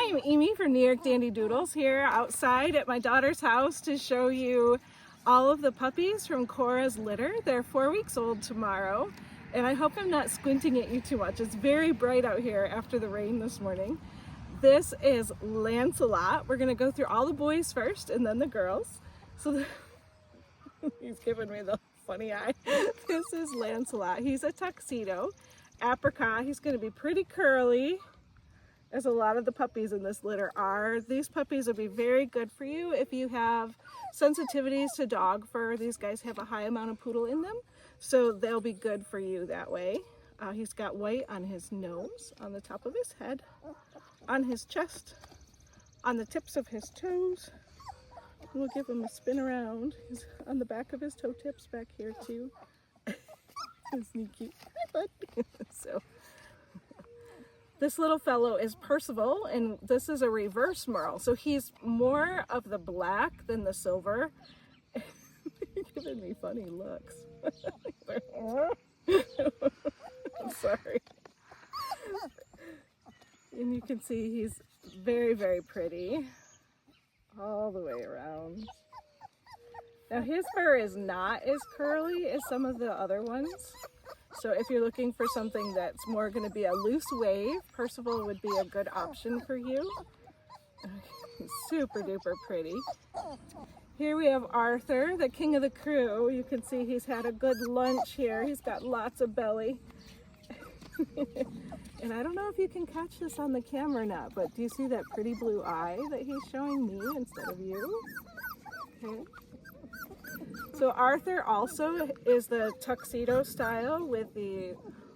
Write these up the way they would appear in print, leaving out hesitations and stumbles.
I'm Amy from NY Dandy Doodles here outside at my daughter's house to show you all of the puppies from Kora's litter. They're 4 weeks old tomorrow, and I hope I'm not squinting at you too much. It's very bright out here after the rain this morning. This is Lancelot. We're gonna go through all the boys first and then the girls. So he's giving me the funny eye. This is Lancelot. He's a tuxedo. Apricot. He's gonna be pretty curly, as a lot of the puppies in this litter are. These puppies will be very good for you if you have sensitivities to dog fur. These guys have a high amount of poodle in them, so they'll be good for you that way. He's got white on his nose, on the top of his head, on his chest, on the tips of his toes. We'll give him a spin around. He's on the back of his toe tips back here too. Isn't he cute? Hi, bud. So, this little fellow is Percival, and this is a reverse Merle. So he's more of the black than the silver. You're giving me funny looks. I'm sorry. And you can see he's very, very pretty all the way around. Now his fur is not as curly as some of the other ones. So if you're looking for something that's more going to be a loose wave, Percival would be a good option for you. He's super duper pretty. Here we have Arthur, the king of the crew. You can see he's had a good lunch here. He's got lots of belly. And I don't know if you can catch this on the camera or not, but do you see that pretty blue eye that he's showing me instead of you? Okay. So Arthur also is the tuxedo style with the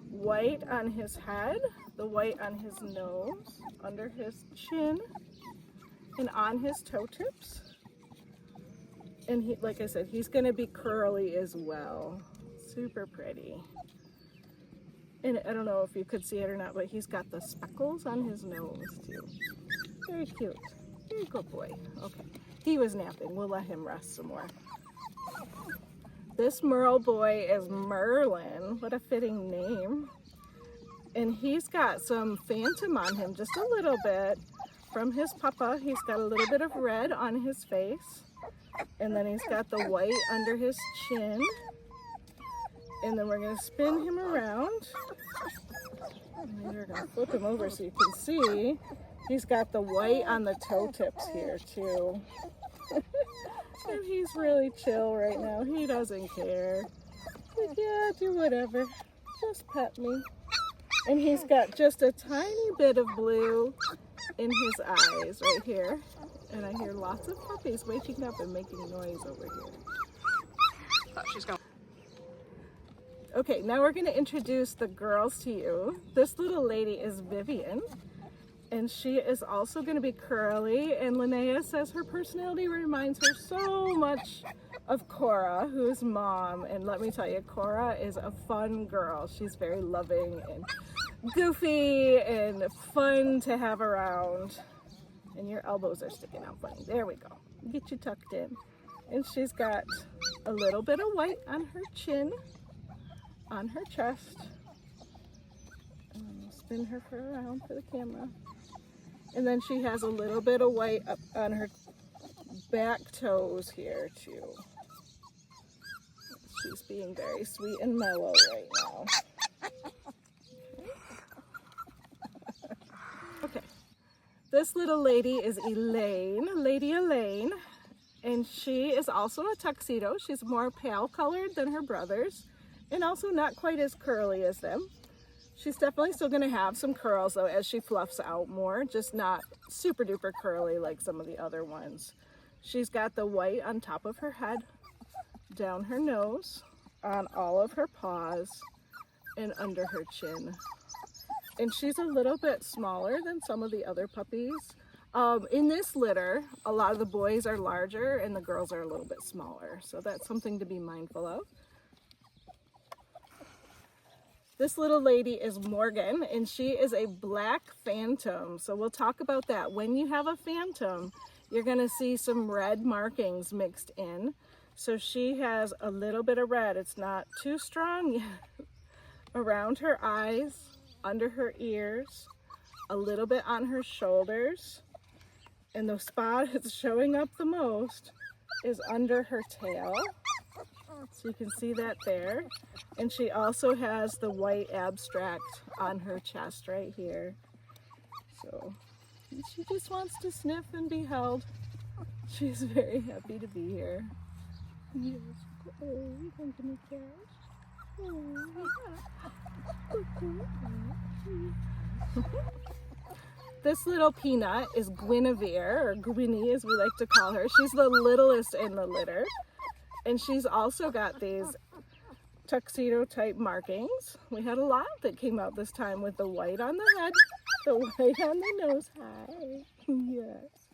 white on his head, the white on his nose, under his chin, and on his toe tips. And he, like I said, he's going to be curly as well. Super pretty. And I don't know if you could see it or not, but he's got the speckles on his nose too. Very cute. Very good boy. Okay. He was napping. We'll let him rest some more. This Merle boy is Merlin. What a fitting name. And he's got some phantom on him, just a little bit. From his papa, he's got a little bit of red on his face. And then he's got the white under his chin. And then we're going to spin him around. And we're going to flip him over so you can see. He's got the white on the toe tips here too. And he's really chill right now. He doesn't care. Like, yeah, do whatever. Just pet me. And he's got just a tiny bit of blue in his eyes right here. And I hear lots of puppies waking up and making noise over here. She's going. Okay, now we're going to introduce the girls to you. This little lady is Vivian. And she is also going to be curly, and Linnea says her personality reminds her so much of Kora, who's mom. And let me tell you, Kora is a fun girl. She's very loving and goofy and fun to have around. And your elbows are sticking out funny. There we go. Get you tucked in. And she's got a little bit of white on her chin, on her chest. And I'll spin her around for the camera. And then she has a little bit of white up on her back toes here too. She's being very sweet and mellow right now. Okay. This little lady is Elaine, Lady Elaine. And she is also a tuxedo. She's more pale colored than her brothers and also not quite as curly as them. She's definitely still going to have some curls though as she fluffs out more, just not super duper curly like some of the other ones. She's got the white on top of her head, down her nose, on all of her paws, and under her chin. And she's a little bit smaller than some of the other puppies. In this litter, a lot of the boys are larger and the girls are a little bit smaller. So that's something to be mindful of. This little lady is Morgan, and she is a black phantom. So we'll talk about that. When you have a phantom, you're going to see some red markings mixed in. So she has a little bit of red. It's not too strong yet. Around her eyes, under her ears, a little bit on her shoulders, and the spot that's showing up the most is under her tail. So you can see that there. And she also has the white abstract on her chest right here. So she just wants to sniff and be held. She's very happy to be here. Yes. Oh, you want to make that? This little peanut is Guinevere, or Gwynnie as we like to call her. She's the littlest in the litter. And she's also got these tuxedo type markings. We had a lot that came out this time with the white on the head, the white on the nose. Hi. Yes.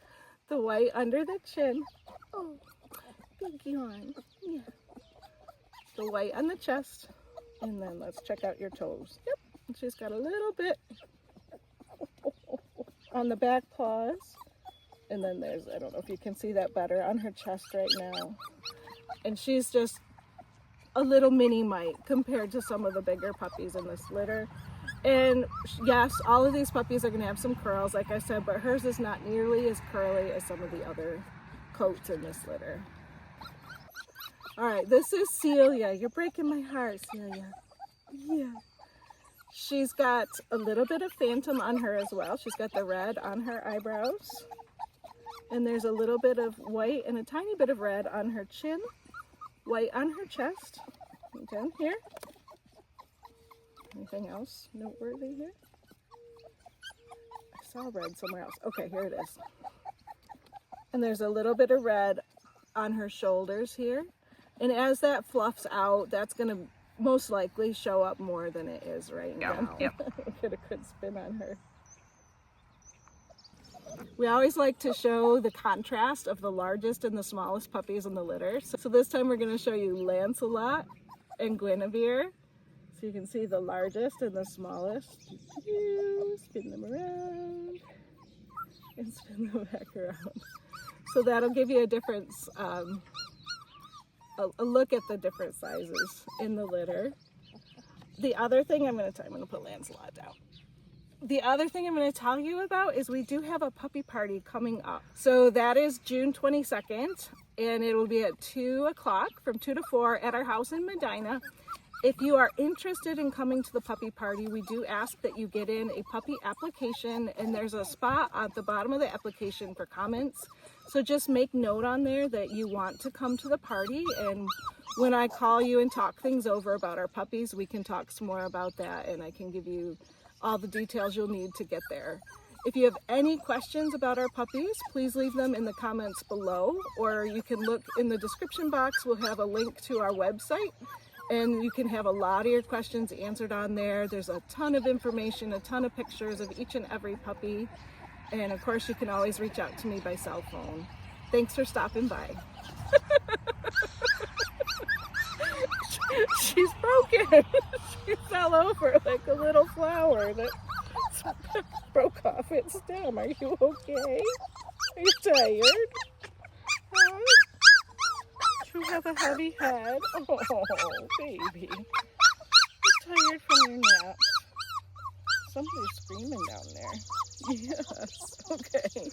The white under the chin. Oh, big yawn. Yeah. The white on the chest. And then let's check out your toes. Yep. And she's got a little bit on the back paws. And then there's, I don't know if you can see that better, on her chest right now. And she's just a little mini mite compared to some of the bigger puppies in this litter. And yes, all of these puppies are going to have some curls, like I said, but hers is not nearly as curly as some of the other coats in this litter. All right, this is Celia. You're breaking my heart, Celia. Yeah. She's got a little bit of phantom on her as well. She's got the red on her eyebrows. And there's a little bit of white and a tiny bit of red on her chin. White on her chest. And down here. Anything else noteworthy here? I saw red somewhere else. Okay, here it is. And there's a little bit of red on her shoulders here. And as that fluffs out, that's going to most likely show up more than it is right now. Yep. Get a good spin on her. We always like to show the contrast of the largest and the smallest puppies in the litter. So this time we're going to show you Lancelot and Guinevere. So you can see the largest and the smallest. Spin them around and spin them back around. So that'll give you a difference, a look at the different sizes in the litter. The other thing I'm going to put Lancelot down. The other thing I'm going to tell you about is we do have a puppy party coming up. So that is June 22nd, and it will be at 2 o'clock from 2 to 4 at our house in Medina. If you are interested in coming to the puppy party, we do ask that you get in a puppy application, and there's a spot at the bottom of the application for comments. So just make note on there that you want to come to the party, and when I call you and talk things over about our puppies, we can talk some more about that, and I can give you all the details you'll need to get there. If you have any questions about our puppies, please leave them in the comments below, or you can look in the description box. We'll have a link to our website, and you can have a lot of your questions answered on there. There's a ton of information, a ton of pictures of each and every puppy, and of course you can always reach out to me by cell phone. Thanks for stopping by. She's broken. She fell over like a little flower that broke off its stem. Are you okay? Are you tired? Huh? You have a heavy head. Oh, baby. You're tired from your nap. Somebody's screaming down there. Yes, okay.